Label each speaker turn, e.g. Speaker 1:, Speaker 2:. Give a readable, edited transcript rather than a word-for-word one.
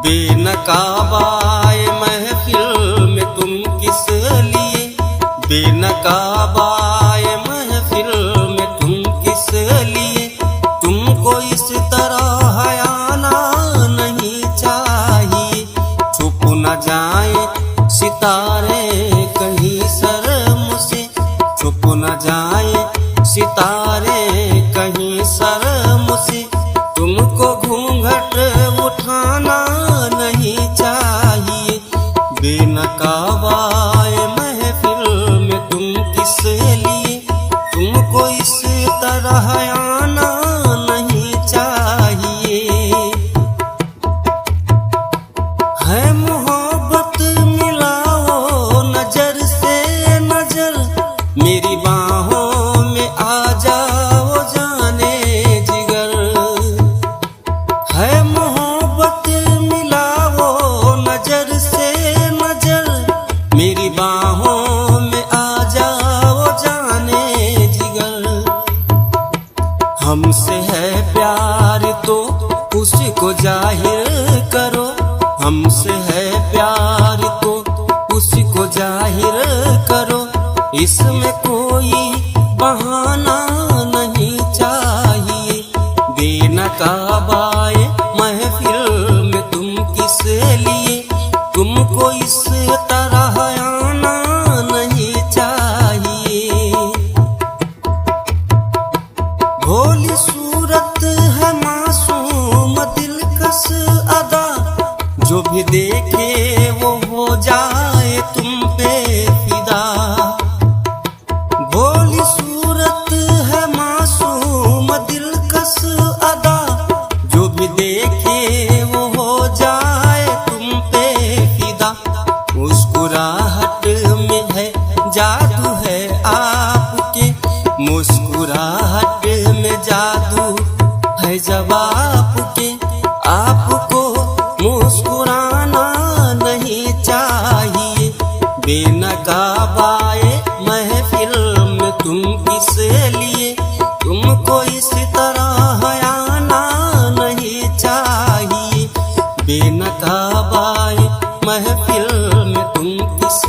Speaker 1: बेनकाबाए महफिल में तुम किस लिए, बेनकाबाए महफिल में तुम किस लिए। तुमको इस तरह आना नहीं चाहिए। छुप न जाए सितारे कहीं शर्म से, छुप न जाए सितारे कहीं शर्म से। तुमको घूंघट उठाना नहीं चाहिए। बेनकाबाए महफिल में तुम किस लिए, तुमको इस तरह आना नहीं चाहिए। है मोहब्बत मिलाओ नजर से नजर, मेरी बाहों में आ जाओ जाने जिगर। है मोहब्बत मिलाओ नजर से नजर, मेरी बाहों में आ जाओ जाने जिगर। हमसे है प्यार तो उसको जाहिर करो, हमसे है प्यार तो उसको जाहिर करो। इसमें कोई बहाना नहीं चाहिए। बेनकाबाए महफिल में तुम किस लिए, तुमको इस तरह आना नहीं चाहिए। भोली सूरत है मासूम दिलकश अदा, जो भी देखे वो हो जाए तुम पे फिदा। भोली सूरत है मासूम दिलकश अदा, जो भी देखे वो हो जाए तुम पे फिदा। मुस्कुराहट में है जादू है आपके, मुस्कुराहट में जादू है जब आपके। आपको मुस्कुराना नहीं चाहिए। बेनकाबाए महफिल में तुम किस लिए, तुमको इस तरह आना नहीं चाहिए। बेनकाबाए महफिल में तुम किस